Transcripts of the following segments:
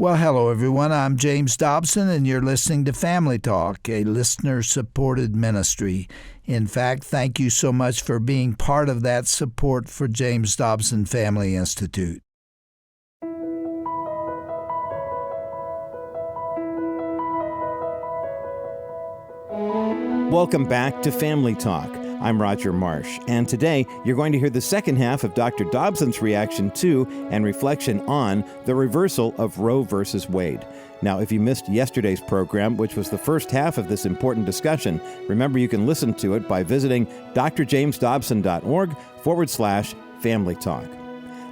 Well, hello, everyone. I'm James Dobson, and you're listening to Family Talk, a listener-supported ministry. In fact, thank you so much for being part of that support for James Dobson Family Institute. Welcome back to Family Talk. I'm Roger Marsh, and today you're going to hear the second half of Dr. Dobson's reaction to and reflection on the reversal of Roe versus Wade. Now, if you missed yesterday's program, which was the first half of this important discussion, remember you can listen to it by visiting drjamesdobson.org/Family Talk.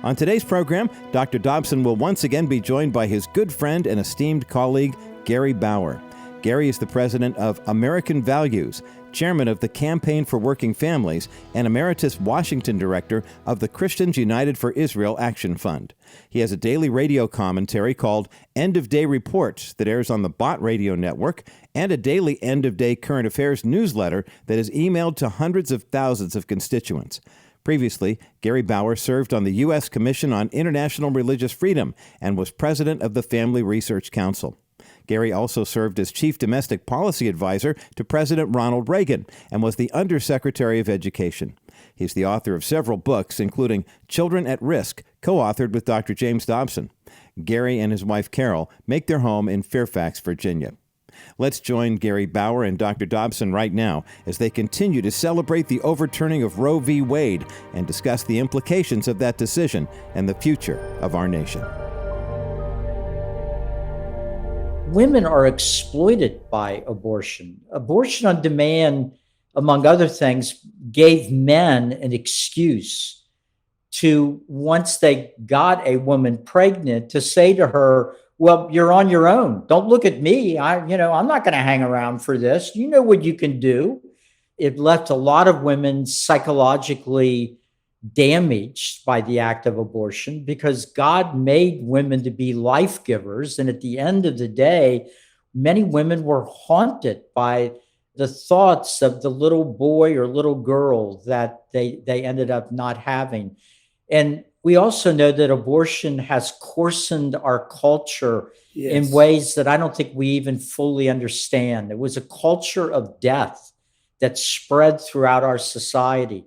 On today's program, Dr. Dobson will once again be joined by his good friend and esteemed colleague, Gary Bauer. Gary is the president of American Values, chairman of the Campaign for Working Families, and emeritus Washington director of the Christians United for Israel Action Fund. He has a daily radio commentary called End of Day Reports that airs on the Bot Radio Network, and a daily End of Day current affairs newsletter that is emailed to hundreds of thousands of constituents. Previously, Gary Bauer served on the U.S. Commission on International Religious Freedom and was president of the Family Research Council. Gary also served as Chief Domestic Policy Advisor to President Ronald Reagan and was the Undersecretary of Education. He's the author of several books, including Children at Risk, co-authored with Dr. James Dobson. Gary and his wife Carol make their home in Fairfax, Virginia. Let's join Gary Bauer and Dr. Dobson right now as they continue to celebrate the overturning of Roe v. Wade and discuss the implications of that decision and the future of our nation. Women are exploited by abortion. Abortion on demand, among other things, gave men an excuse to, once they got a woman pregnant, to say to her, well, you're on your own. Don't look at me. I'm not going to hang around for this. You know what you can do. It left a lot of women psychologically damaged by the act of abortion because God made women to be life givers. And at the end of the day, many women were haunted by the thoughts of the little boy or little girl that they ended up not having. And we also know that abortion has coarsened our culture in ways that I don't think we even fully understand. It was a culture of death that spread throughout our society.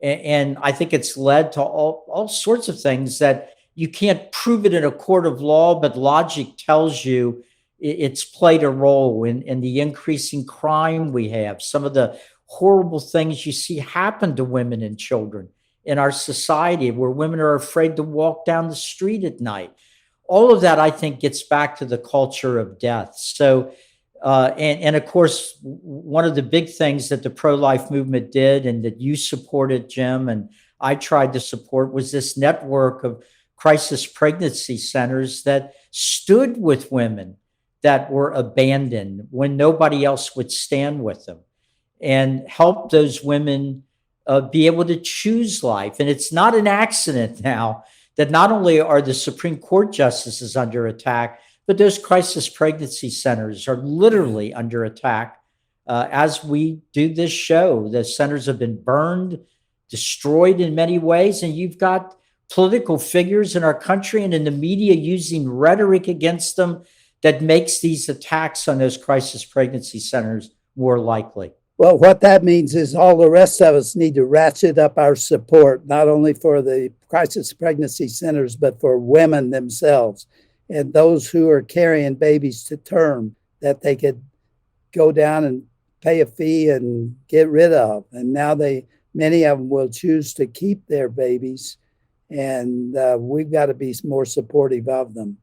And I think it's led to all sorts of things that you can't prove it in a court of law, but logic tells you it's played a role in the increasing crime we have, some of the horrible things you see happen to women and children in our society, where women are afraid to walk down the street at night. All of that, I think, gets back to the culture of death. So, and of course, one of the big things that the pro-life movement did and that you supported, Jim, and I tried to support was this network of crisis pregnancy centers that stood with women that were abandoned when nobody else would stand with them and help those women be able to choose life. And it's not an accident now that not only are the Supreme Court justices under attack, but those crisis pregnancy centers are literally under attack. As we do this show, the centers have been burned, destroyed in many ways, and you've got political figures in our country and in the media using rhetoric against them that makes these attacks on those crisis pregnancy centers more likely. Well, what that means is all the rest of us need to ratchet up our support, not only for the crisis pregnancy centers, but for women themselves and those who are carrying babies to term that they could go down and pay a fee and get rid of. And now many of them will choose to keep their babies. And we've got to be more supportive of them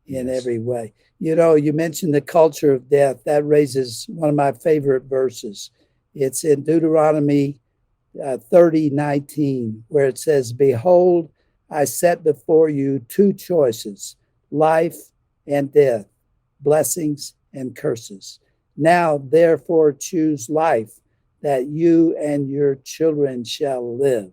in every way. You know, you mentioned the culture of death. That raises one of my favorite verses. It's in Deuteronomy 30:19, where it says, "Behold, I set before you two choices, life and death, blessings and curses. Now, therefore, choose life, that you and your children shall live."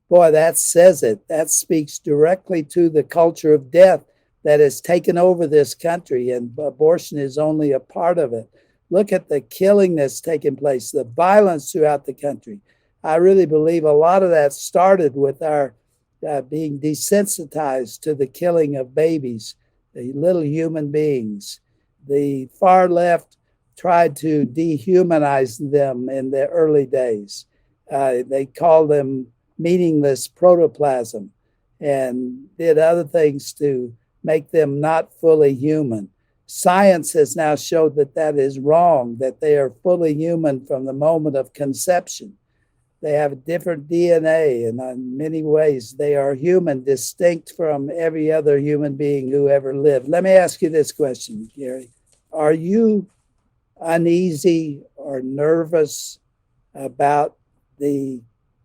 Boy, that says it. That speaks directly to the culture of death that has taken over this country, and abortion is only a part of it. Look at the killing that's taken place, the violence throughout the country. I really believe a lot of that started with our being desensitized to the killing of babies the little human beings. The far left tried to dehumanize them in the early days. They called them meaningless protoplasm and did other things to make them not fully human. Science has now showed that that is wrong, that they are fully human from the moment of conception. They have a different DNA, and in many ways, they are human, distinct from every other human being who ever lived. Let me ask you this question, Gary. Are you uneasy or nervous about the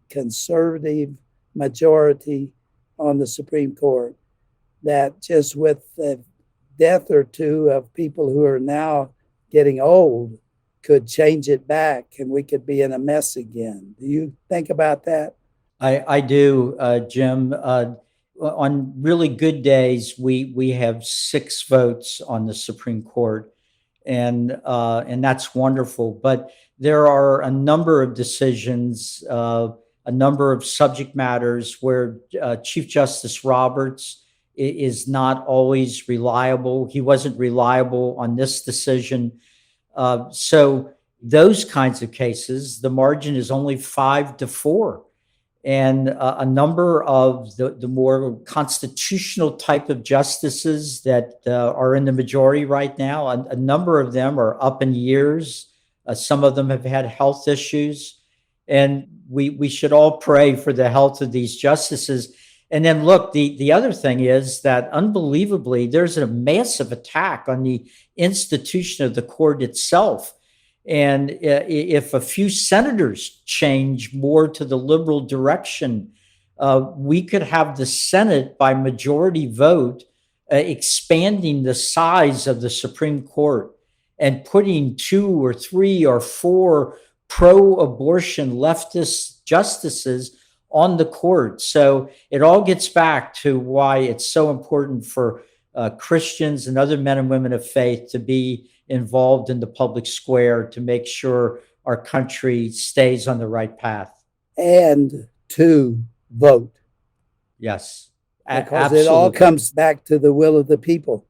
conservative majority on the Supreme Court, that just with a death or two of people who are now getting old could change it back and we could be in a mess again? Do you think about that? I do, Jim. On really good days, we have 6 votes on the Supreme Court, and that's wonderful. But there are a number of decisions, a number of subject matters where Chief Justice Roberts is not always reliable. He wasn't reliable on this decision. So those kinds of cases, the margin is only 5-4. And a number of the more constitutional type of justices that are in the majority right now, a number of them are up in years. Some of them have had health issues. And we should all pray for the health of these justices. And then look, the other thing is that unbelievably, there's a massive attack on the institution of the court itself. And if a few senators change more to the liberal direction, we could have the Senate by majority vote expanding the size of the Supreme Court and putting 2 or 3 or 4 pro-abortion leftist justices on the court. So it all gets back to why it's so important for Christians and other men and women of faith to be involved in the public square to make sure our country stays on the right path. And to vote. Yes. Because absolutely. it all comes back to the will of the people.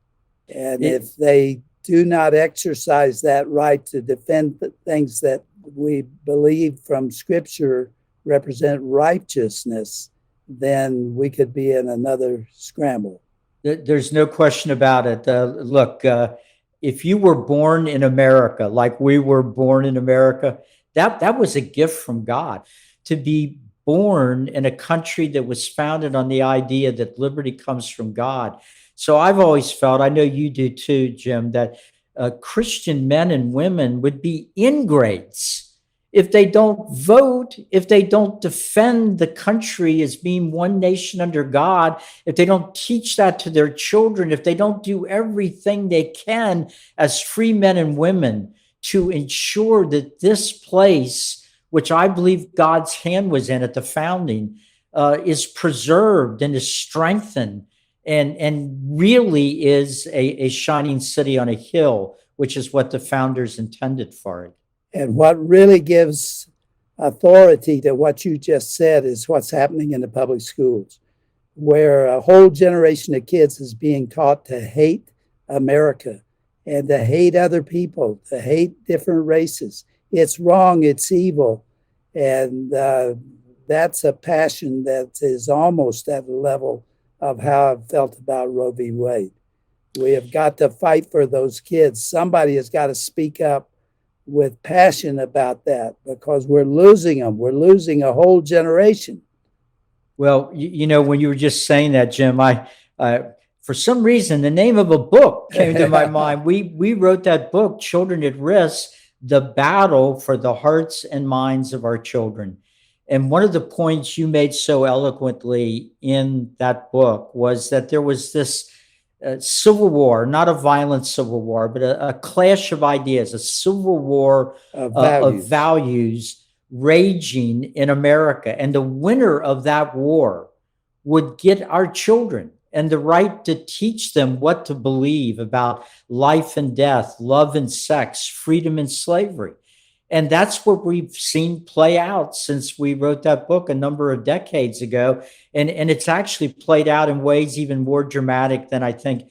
And if they do not exercise that right to defend the things that we believe from Scripture represent righteousness, then we could be in another scramble. There's no question about it. Look, if you were born in America, like we were born in America, that was a gift from God. To be born in a country that was founded on the idea that liberty comes from God. So I've always felt, I know you do too, Jim, that Christian men and women would be ingrates if they don't vote, if they don't defend the country as being one nation under God, if they don't teach that to their children, if they don't do everything they can as free men and women to ensure that this place, which I believe God's hand was in at the founding, is preserved and is strengthened and really is a shining city on a hill, which is what the founders intended for it. And what really gives authority to what you just said is what's happening in the public schools, where a whole generation of kids is being taught to hate America and to hate other people, to hate different races. It's wrong, it's evil. And that's a passion that is almost at the level of how I've felt about Roe v. Wade. We have got to fight for those kids. Somebody has got to speak up with passion about that, because we're losing them. We're losing a whole generation. Well, you know, when you were just saying that, Jim, I for some reason, the name of a book came to my mind. We wrote that book, Children at Risk, The Battle for the Hearts and Minds of Our Children. And one of the points you made so eloquently in that book was that there was this civil war, not a violent civil war, but a clash of ideas, a civil war of values raging in America. And the winner of that war would get our children and the right to teach them what to believe about life and death, love and sex, freedom and slavery. And that's what we've seen play out since we wrote that book a number of decades ago. And it's actually played out in ways even more dramatic than I think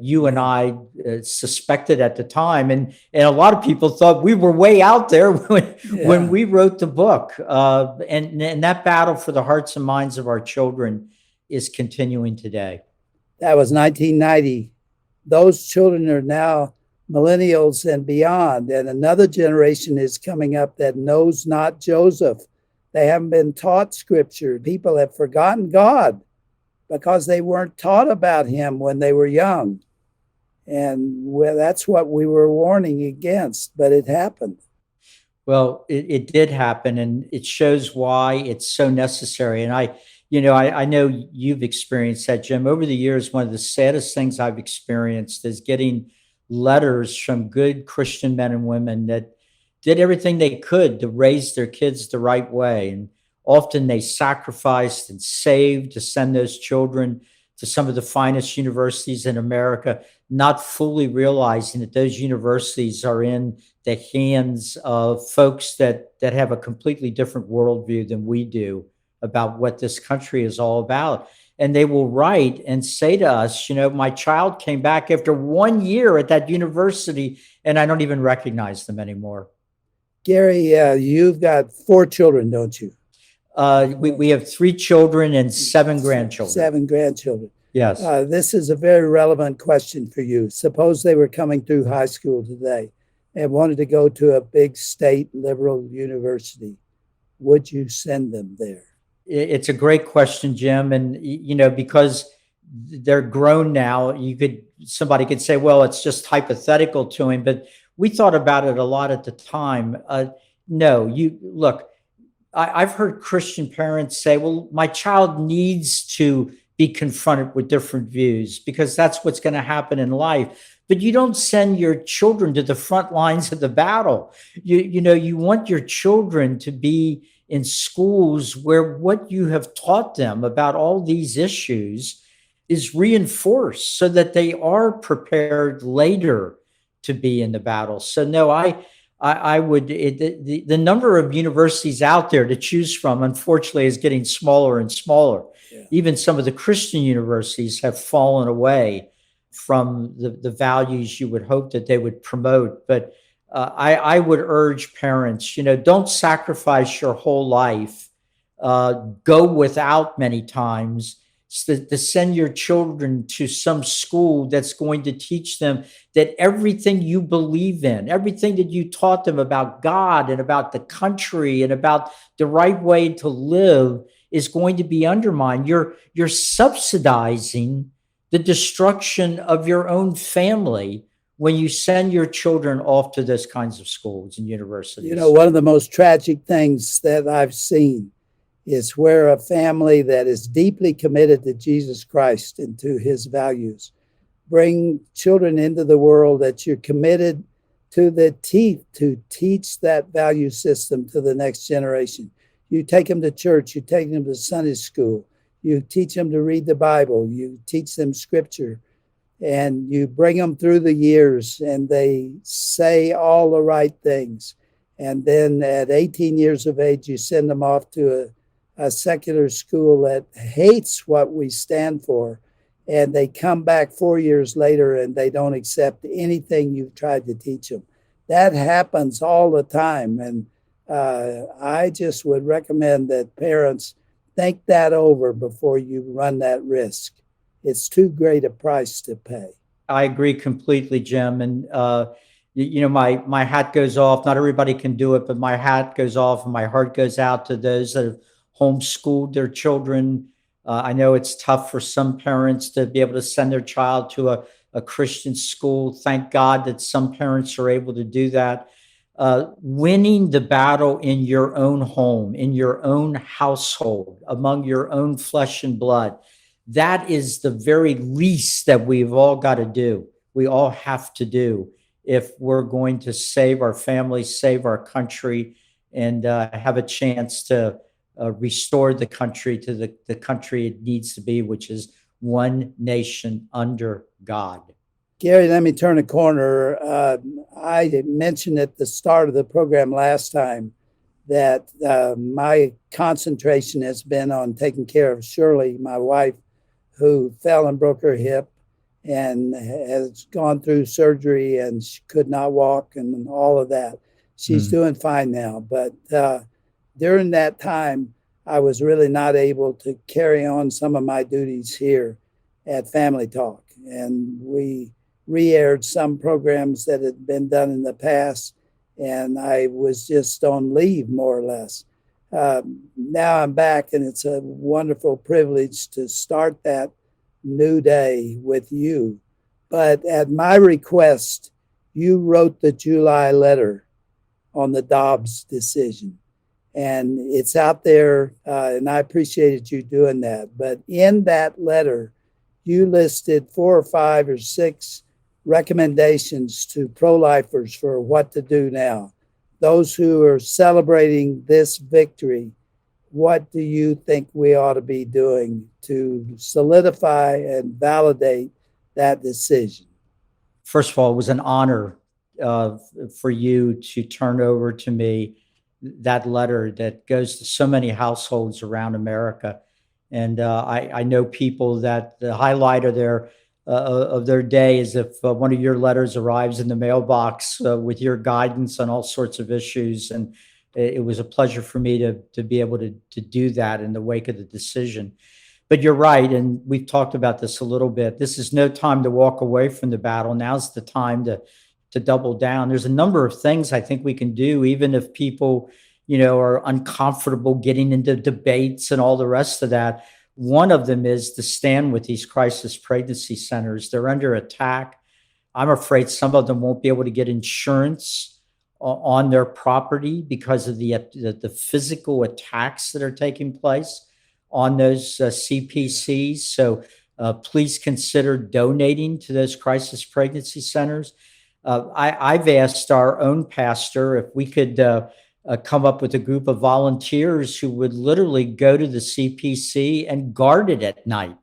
you and I suspected at the time. And a lot of people thought we were way out there when we wrote the book. And that battle for the hearts and minds of our children is continuing today. That was 1990. Those children are now millennials and beyond. And another generation is coming up that knows not Joseph. They haven't been taught scripture. People have forgotten God because they weren't taught about him when they were young. And that's what we were warning against, but it happened. Well, it did happen, and it shows why it's so necessary. And I know you've experienced that, Jim. Over the years, one of the saddest things I've experienced is getting letters from good Christian men and women that did everything they could to raise their kids the right way. And often they sacrificed and saved to send those children to some of the finest universities in America, not fully realizing that those universities are in the hands of folks that have a completely different worldview than we do about what this country is all about. And they will write and say to us, my child came back after 1 year at that university, and I don't even recognize them anymore. Gary, you've got 4 children, don't you? We have 3 children and 7 grandchildren. 7 grandchildren. Yes. This is a very relevant question for you. Suppose they were coming through high school today and wanted to go to a big state liberal university. Would you send them there? It's a great question, Jim. And, because they're grown now, somebody could say, well, it's just hypothetical to him. But we thought about it a lot at the time. No, look, I've heard Christian parents say, well, my child needs to be confronted with different views because that's what's going to happen in life. But you don't send your children to the front lines of the battle. You want your children to be in schools where what you have taught them about all these issues is reinforced so that they are prepared later to be in the battle. So no, I would, the number of universities out there to choose from, unfortunately, is getting smaller and smaller. Yeah. Even some of the Christian universities have fallen away from the values you would hope that they would promote. But I would urge parents, don't sacrifice your whole life, go without many times, to send your children to some school that's going to teach them that everything you believe in, everything that you taught them about God and about the country and about the right way to live is going to be undermined. You're subsidizing the destruction of your own family when you send your children off to those kinds of schools and universities. One of the most tragic things that I've seen is where a family that is deeply committed to Jesus Christ and to his values bring children into the world that you're committed to the teeth to teach that value system to the next generation. You take them to church, you take them to Sunday school, you teach them to read the Bible, you teach them scripture, and you bring them through the years and they say all the right things. And then at 18 years of age, you send them off to a secular school that hates what we stand for. And they come back 4 years later and they don't accept anything you've tried to teach them. That happens all the time. And I just would recommend that parents think that over before you run that risk. It's too great a price to pay. I agree completely, Jim. And, my hat goes off. Not everybody can do it, but my hat goes off and my heart goes out to those that have homeschooled their children. I know it's tough for some parents to be able to send their child to a Christian school. Thank God that some parents are able to do that. Winning the battle in your own home, in your own household, among your own flesh and blood, that is the very least that we've all got to do. We all have to do if we're going to save our families, save our country, and have a chance to restore the country to the country it needs to be, which is one nation under God. Gary, let me turn a corner. I mentioned at the start of the program last time that my concentration has been on taking care of Shirley, my wife, who fell and broke her hip and has gone through surgery and she could not walk and all of that. She's doing fine now. But during that time, I was really not able to carry on some of my duties here at Family Talk. And we re-aired some programs that had been done in the past, and I was just on leave, more or less. Now I'm back, and it's a wonderful privilege to start that new day with you. But at my request, you wrote the July letter on the Dobbs decision. And it's out there, and I appreciated you doing that. But in that letter, you listed 4 or 5 or 6 recommendations to pro-lifers for what to do now. Those who are celebrating this victory, what do you think we ought to be doing to solidify and validate that decision? First of all, it was an honor for you to turn over to me that letter that goes to so many households around America. And I know people that the highlight of their day is if one of your letters arrives in the mailbox with your guidance on all sorts of issues. And it was a pleasure for me to be able to do that in the wake of the decision. But you're right, and we've talked about this a little bit. This is no time to walk away from the battle. Now's the time to double down. There's a number of things I think we can do, even if people, are uncomfortable getting into debates and all the rest of that. One of them is to stand with these crisis pregnancy centers. They're under attack. I'm afraid some of them won't be able to get insurance on their property because of the physical attacks that are taking place on those CPCs. So please consider donating to those crisis pregnancy centers. I've asked our own pastor if we could come up with a group of volunteers who would literally go to the CPC and guard it at night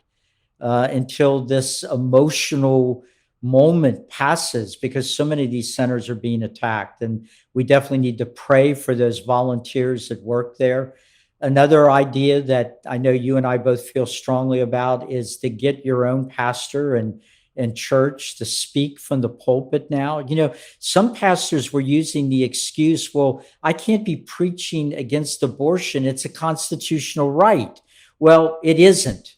until this emotional moment passes, because so many of these centers are being attacked. And we definitely need to pray for those volunteers that work there. Another idea that I know you and I both feel strongly about is to get your own pastor and church to speak from the pulpit now. Some pastors were using the excuse, well, I can't be preaching against abortion. It's a constitutional right. Well, it isn't.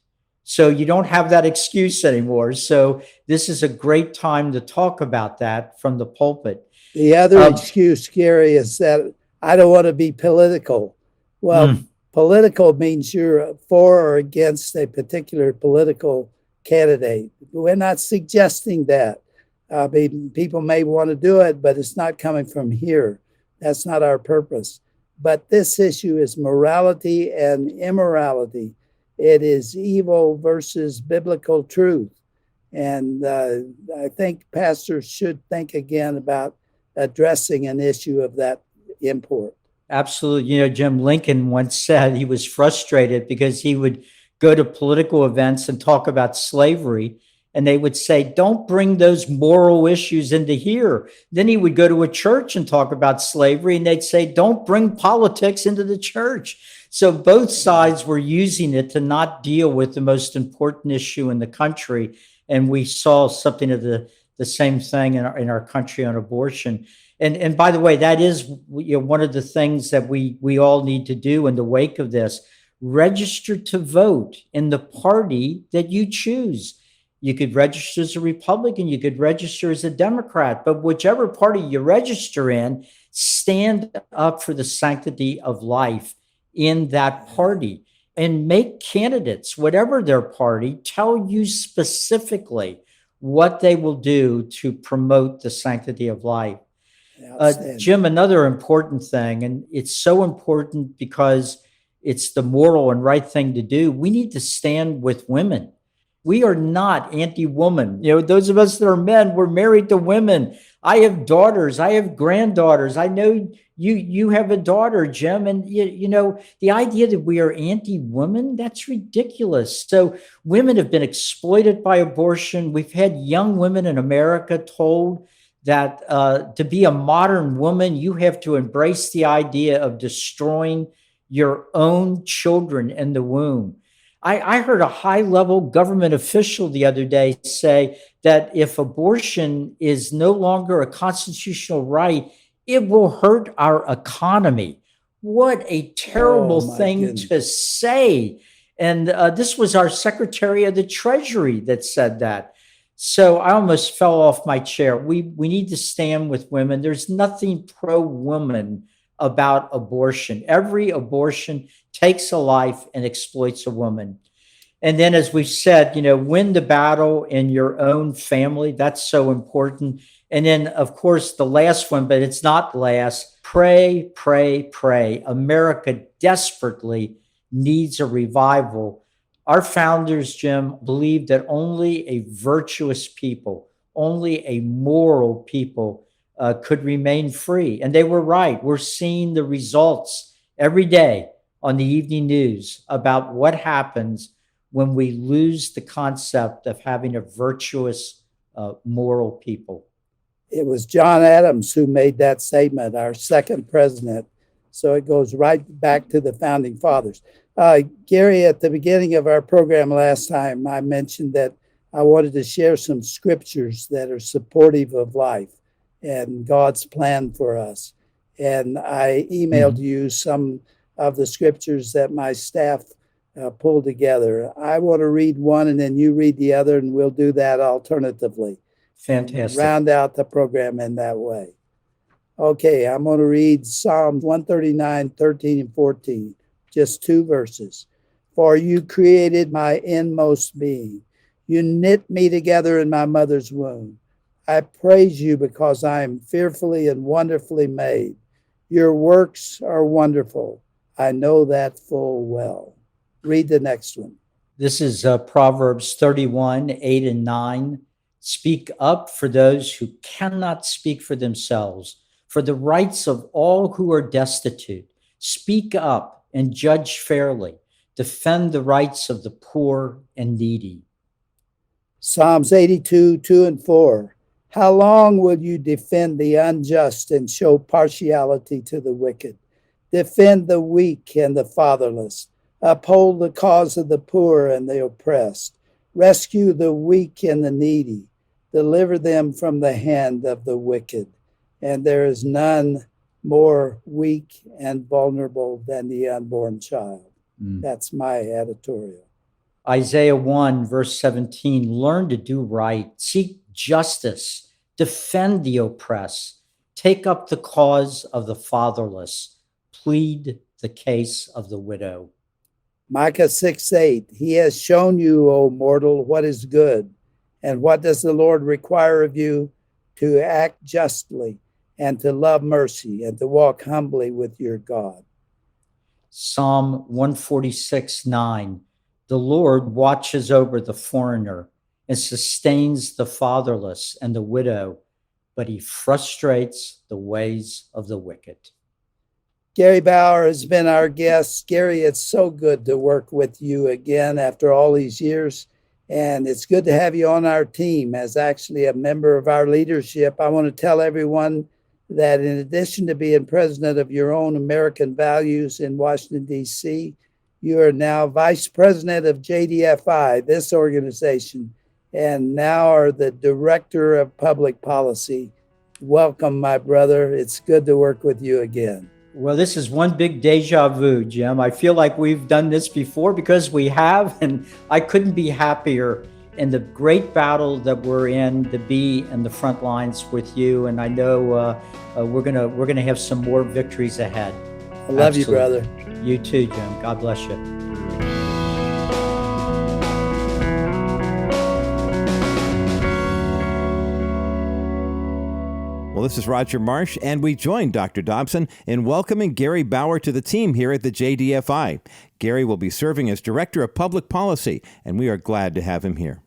So you don't have that excuse anymore. So this is a great time to talk about that from the pulpit. The other excuse, Gary, is that I don't want to be political. Well, political means you're for or against a particular political candidate. We're not suggesting that. People may want to do it, but it's not coming from here. That's not our purpose. But this issue is morality and immorality. It is evil versus biblical truth. And I think pastors should think again about addressing an issue of that import. Absolutely. Jim Lincoln once said he was frustrated because he would go to political events and talk about slavery, and they would say, don't bring those moral issues into here. Then he would go to a church and talk about slavery, and they'd say, don't bring politics into the church. So both sides were using it to not deal with the most important issue in the country. And we saw something of the same thing in our country on abortion. And by the way, that is one of the things that we all need to do in the wake of this. Register to vote in the party that you choose. You could register as a Republican, you could register as a Democrat, but whichever party you register in, stand up for the sanctity of life in that party and make candidates, whatever their party, tell you specifically what they will do to promote the sanctity of life. Jim, another important thing, and it's so important because it's the moral and right thing to do. We need to stand with women. We are not anti-woman. Those of us that are men, we're married to women. I have daughters. I have granddaughters. I know you have a daughter, Jim. And, the idea that we are anti-woman, that's ridiculous. So women have been exploited by abortion. We've had young women in America told that to be a modern woman, you have to embrace the idea of destroying your own children in the womb. I heard a high-level government official the other day say that if abortion is no longer a constitutional right, it will hurt our economy. What a terrible Oh, my thing goodness. to say. And this was our Secretary of the Treasury that said that. So I almost fell off my chair. We need to stand with women. There's nothing pro-woman about abortion. Every abortion takes a life and exploits a woman. And then, as we've said, win the battle in your own family. That's so important. And then, of course, the last one, but it's not last, pray, pray, pray. America desperately needs a revival. Our founders, Jim, believed that only a virtuous people, only a moral people could remain free. And they were right. We're seeing the results every day on the evening news about what happens when we lose the concept of having a virtuous, moral people. It was John Adams who made that statement, our second president. So it goes right back to the founding fathers. Gary, at the beginning of our program last time, I mentioned that I wanted to share some scriptures that are supportive of life and God's plan for us. And I emailed you some of the scriptures that my staff pulled together. I want to read one and then you read the other, and we'll do that alternatively. Fantastic. Round out the program in that way. Okay, I'm going to read Psalm 139, 13 and 14, just 2 verses. For you created my inmost being. You knit me together in my mother's womb. I praise you because I am fearfully and wonderfully made. Your works are wonderful. I know that full well. Read the next one. This is Proverbs 31, 8 and 9. Speak up for those who cannot speak for themselves, for the rights of all who are destitute. Speak up and judge fairly. Defend the rights of the poor and needy. Psalms 82, 2 and 4. How long will you defend the unjust and show partiality to the wicked? Defend the weak and the fatherless. Uphold the cause of the poor and the oppressed. Rescue the weak and the needy. Deliver them from the hand of the wicked. And there is none more weak and vulnerable than the unborn child. That's my editorial. Isaiah 1, verse 17, learn to do right, seek justice, defend the oppressed, take up the cause of the fatherless, plead the case of the widow. Micah 6:8, he has shown you, O mortal, what is good. And what does the Lord require of you? To act justly and to love mercy and to walk humbly with your God. Psalm 146, 9, the Lord watches over the foreigner and sustains the fatherless and the widow, but he frustrates the ways of the wicked. Gary Bauer has been our guest. Gary, it's so good to work with you again after all these years. And it's good to have you on our team as actually a member of our leadership. I want to tell everyone that in addition to being president of your own American Values in Washington, D.C., you are now vice president of JDFI, this organization, and now are the director of public policy. Welcome, my brother. It's good to work with you again. Well, this is one big deja vu, Jim. I feel like we've done this before because we have, and I couldn't be happier in the great battle that we're in to be in the front lines with you. And I know we're gonna have some more victories ahead. I love you, brother. You too, Jim. God bless you. Well, this is Roger Marsh, and we join Dr. Dobson in welcoming Gary Bauer to the team here at the JDFI. Gary will be serving as Director of Public Policy, and we are glad to have him here.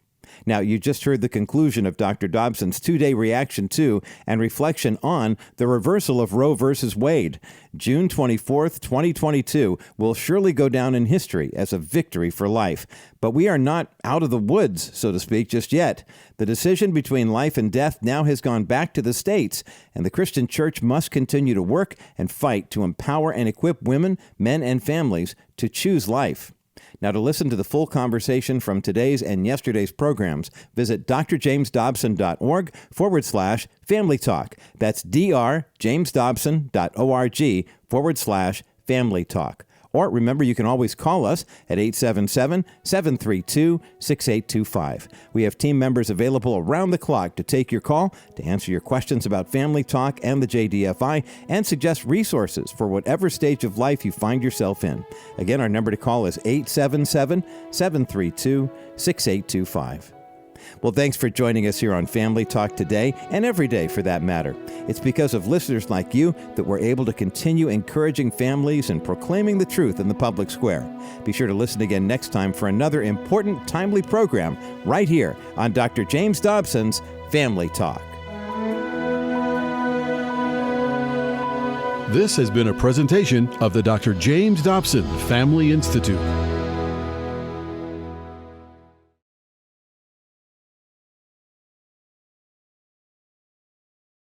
Now, you just heard the conclusion of Dr. Dobson's 2-day reaction to and reflection on the reversal of Roe versus Wade. June 24th, 2022 will surely go down in history as a victory for life. But we are not out of the woods, so to speak, just yet. The decision between life and death now has gone back to the states, and the Christian church must continue to work and fight to empower and equip women, men, and families to choose life. Now, to listen to the full conversation from today's and yesterday's programs, visit drjamesdobson.org/family talk. That's drjamesdobson.org/family talk. Or remember, you can always call us at 877-732-6825. We have team members available around the clock to take your call, to answer your questions about Family Talk and the JDFI, and suggest resources for whatever stage of life you find yourself in. Again, our number to call is 877-732-6825. Well, thanks for joining us here on Family Talk today, and every day for that matter. It's because of listeners like you that we're able to continue encouraging families and proclaiming the truth in the public square. Be sure to listen again next time for another important, timely program right here on Dr. James Dobson's Family Talk. This has been a presentation of the Dr. James Dobson Family Institute.